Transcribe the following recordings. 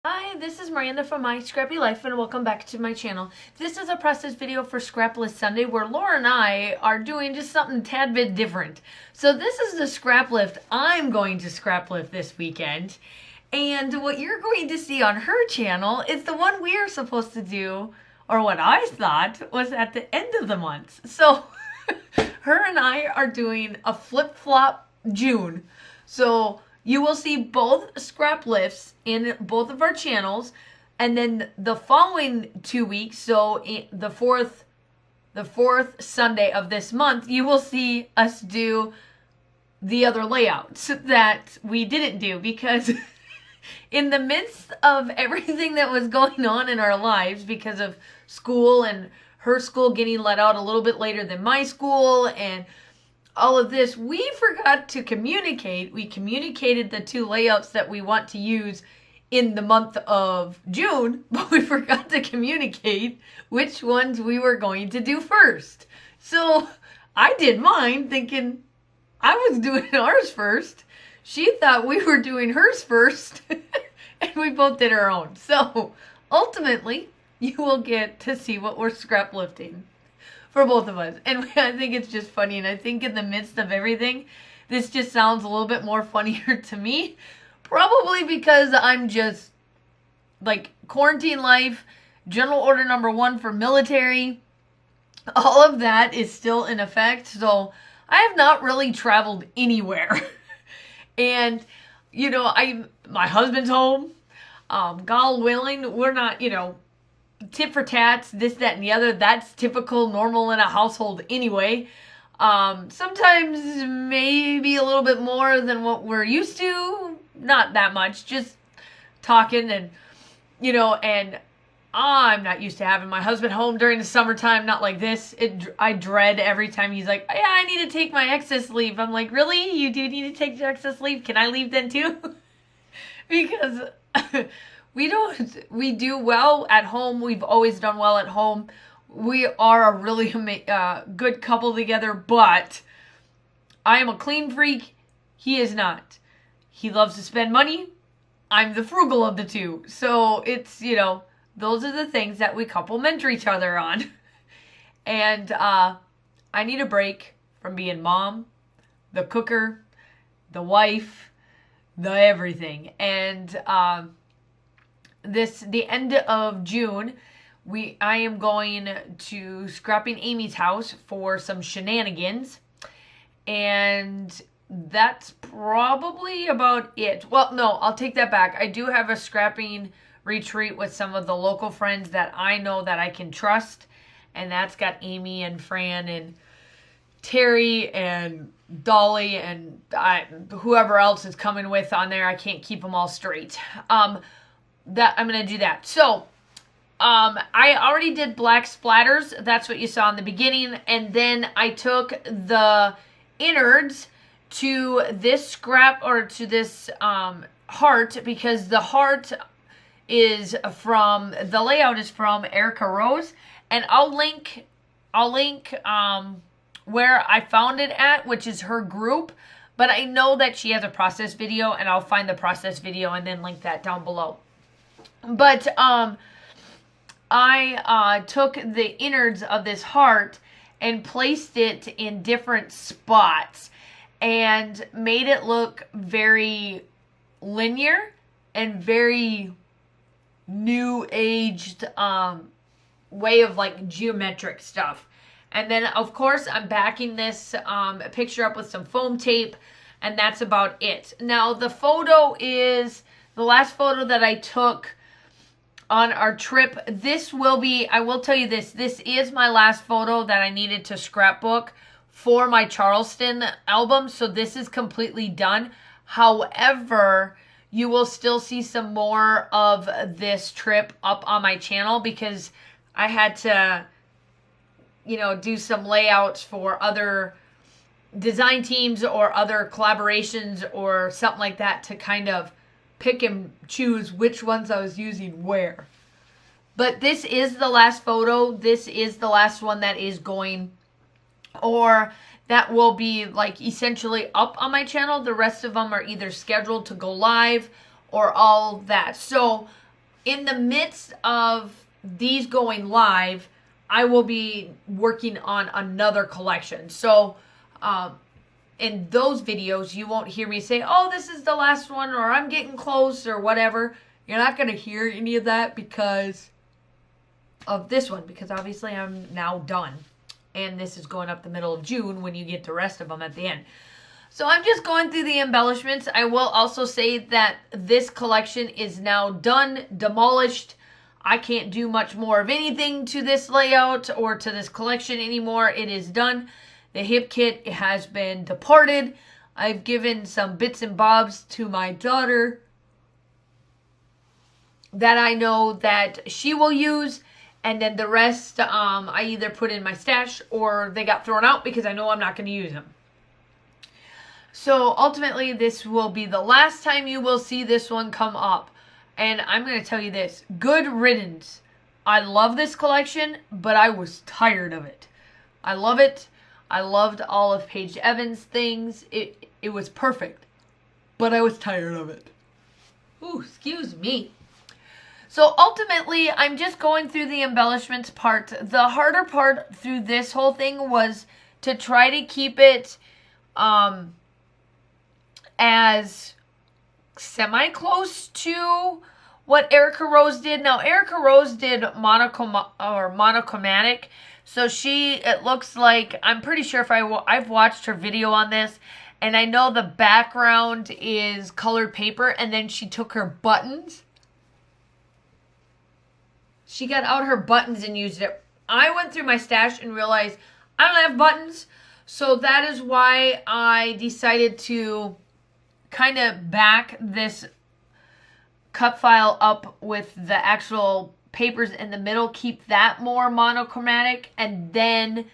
Hi, this is Miranda from My Scrappy Life and welcome back to my channel. This is a process video for Scraplift Sunday where Laura and I are doing just something a tad bit different. So this is the Scraplift I'm going to Scraplift this weekend. And what you're going to see on her channel is the one we are supposed to do, or what I thought was at the end of the month. So her and I are doing a flip-flop June. So you will see both scrap lifts in both of our channels, and then the following 2 weeks, so the fourth Sunday of this month, you will see us do the other layouts that we didn't do because in the midst of everything that was going on in our lives because of school and her school getting let out a little bit later than my school and all of this, we forgot to communicate. We communicated the two layouts that we want to use in the month of June, but we forgot to communicate which ones we were going to do first. So I did mine thinking I was doing ours first. She thought we were doing hers first, and we both did our own. So ultimately, you will get to see what we're scrap lifting for both of us. And I think it's just funny. And I think in the midst of everything, this just sounds a little bit more funnier to me. Probably because I'm just like quarantine life, general order number 1 for military. All of that is still in effect. So I have not really traveled anywhere. And, my husband's home. God willing, we're not, tit for tats, this, that, and the other. That's typical, normal in a household anyway. Sometimes maybe a little bit more than what we're used to. Not that much, just talking and, and I'm not used to having my husband home during the summertime, not like this. I dread every time he's like, yeah, I need to take my excess leave. I'm like, really? You do need to take your excess leave? Can I leave then too? Because we do well at home. We've always done well at home. We are a really good couple together, but I am a clean freak. He is not. He loves to spend money. I'm the frugal of the two. So it's, those are the things that we complement each other on. And I need a break from being mom, the cooker, the wife, the everything. And the end of June, I am going to Scrapping Amy's house for some shenanigans, and that's probably about it. Well, no, I'll take that back. I do have a scrapping retreat with some of the local friends that I know that I can trust, and that's got Amy and Fran and Terry and Dolly and whoever else is coming with on there. I can't keep them all straight. That I'm gonna do that. So I already did black splatters. That's what you saw in the beginning. And then I took the innards to this scrap, or to this heart, because the heart is from, the layout is from Erica Rose. And I'll link where I found it at, which is her group. But I know that she has a process video, and I'll find the process video and then link that down below. But I took the innards of this heart and placed it in different spots and made it look very linear and very new aged way of like geometric stuff. And then of course I'm backing this picture up with some foam tape, and that's about it. Now the photo is the last photo that I took on our trip. This will be, I will tell you this is my last photo that I needed to scrapbook for my Charleston album. So this is completely done. However, you will still see some more of this trip up on my channel because I had to, do some layouts for other design teams or other collaborations or something like that to kind of pick and choose which ones I was using where. But this is the last photo. This is the last one that is going, or that will be like essentially up on my channel. The rest of them are either scheduled to go live or all that. So in the midst of these going live, I will be working on another collection. So in those videos, you won't hear me say, oh, this is the last one, or I'm getting close, or whatever. You're not going to hear any of that because of this one, because obviously I'm now done. And this is going up the middle of June when you get the rest of them at the end. So I'm just going through the embellishments. I will also say that this collection is now done, demolished. I can't do much more of anything to this layout or to this collection anymore. It is done. The hip kit has been departed. I've given some bits and bobs to my daughter that I know that she will use. And then the rest, I either put in my stash or they got thrown out because I know I'm not going to use them. So ultimately, this will be the last time you will see this one come up. And I'm going to tell you this. Good riddance. I love this collection, but I was tired of it. I love it. I loved all of Paige Evans' things. It was perfect. But I was tired of it. Ooh, excuse me. So ultimately, I'm just going through the embellishments part. The harder part through this whole thing was to try to keep it as semi-close to what Erica Rose did. Now, Erica Rose did monochromatic. So it looks like, I'm pretty sure I've watched her video on this, and I know the background is colored paper, and then she took her buttons. She got out her buttons and used it. I went through my stash and realized I don't have buttons. So that is why I decided to kind of back this cut file up with the actual papers in the middle, keep that more monochromatic, and then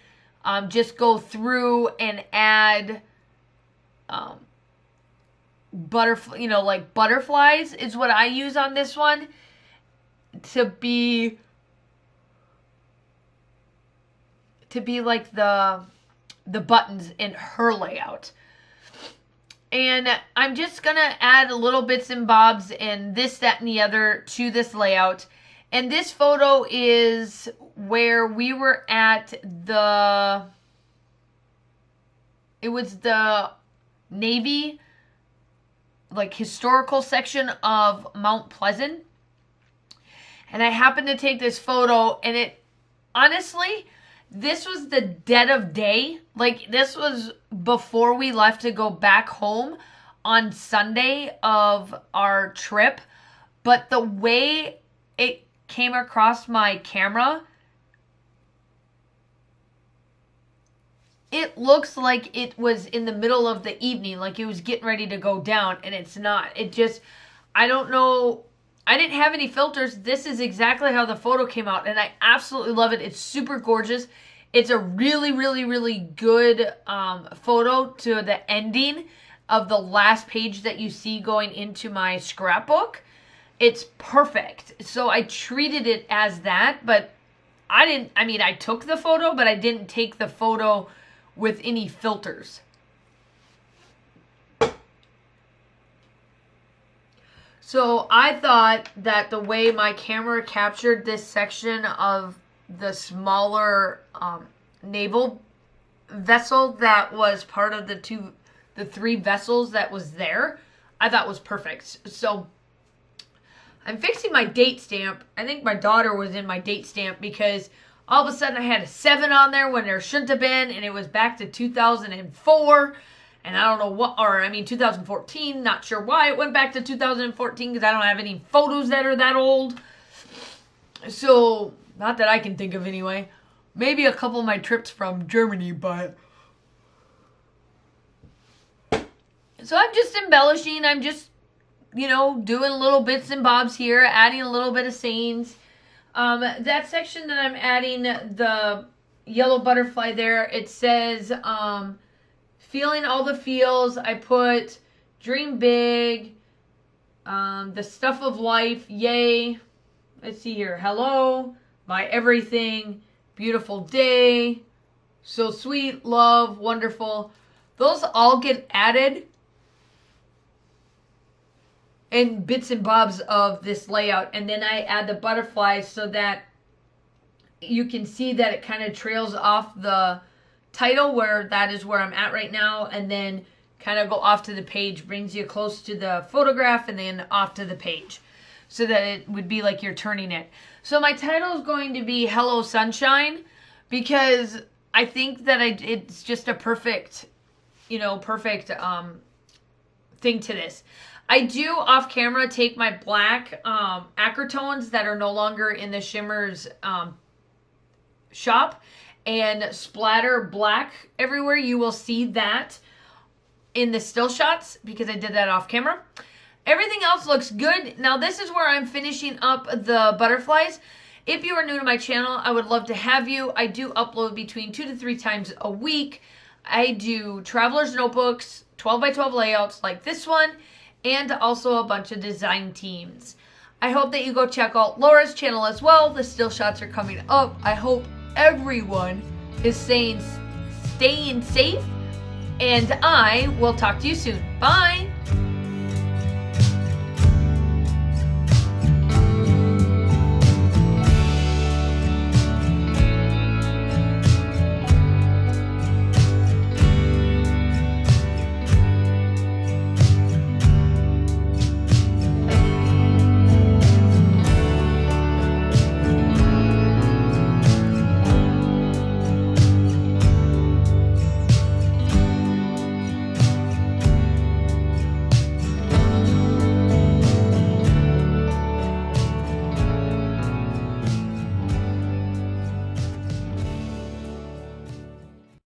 just go through and add like butterflies is what I use on this one to be like the buttons in her layout. And I'm just going to add little bits and bobs and this, that, and the other to this layout. And this photo is where we were at it was the Navy, like, historical section of Mount Pleasant. And I happened to take this photo, and honestly, this was the dead of day. Like, this was before we left to go back home on Sunday of our trip. But the way it came across my camera, it looks like it was in the middle of the evening, like it was getting ready to go down, and it's not. I don't know. I didn't have any filters. This is exactly how the photo came out, and I absolutely love it. It's super gorgeous. It's a really, really, really good photo to the ending of the last page that you see going into my scrapbook. It's perfect. So I treated it as that, but I took the photo, but I didn't take the photo with any filters. So I thought that the way my camera captured this section of the smaller naval vessel that was part of the three vessels that was there, I thought was perfect. So I'm fixing my date stamp. I think my daughter was in my date stamp because all of a sudden I had a 7 on there when there shouldn't have been, and it was back to 2004. And I don't know 2014, not sure why it went back to 2014 because I don't have any photos that are that old. So, not that I can think of anyway. Maybe a couple of my trips from Germany, but... So I'm just embellishing. I'm just, doing little bits and bobs here, adding a little bit of scenes. That section that I'm adding, the yellow butterfly there, it says... feeling all the feels. I put dream big, the stuff of life, yay. Let's see here. Hello, my everything, beautiful day, so sweet, love, wonderful. Those all get added and bits and bobs of this layout. And then I add the butterflies so that you can see that it kind of trails off the title, where that is where I'm at right now, and then kind of go off to the page, brings you close to the photograph and then off to the page, so that it would be like you're turning it. So my title is going to be Hello Sunshine, because I think that it's just a perfect thing to this. I do off camera take my black acrytones that are no longer in the Shimmers shop and splatter black everywhere. You will see that in the still shots because I did that off camera. Everything else looks good. Now this is where I'm finishing up the butterflies. If you are new to my channel, I would love to have you. I do upload between 2 to 3 times a week. I do traveler's notebooks, 12 by 12 layouts like this one, and also a bunch of design teams. I hope that you go check out Laura's channel as well. The still shots are coming up. I hope everyone is staying safe, and I will talk to you soon. Bye!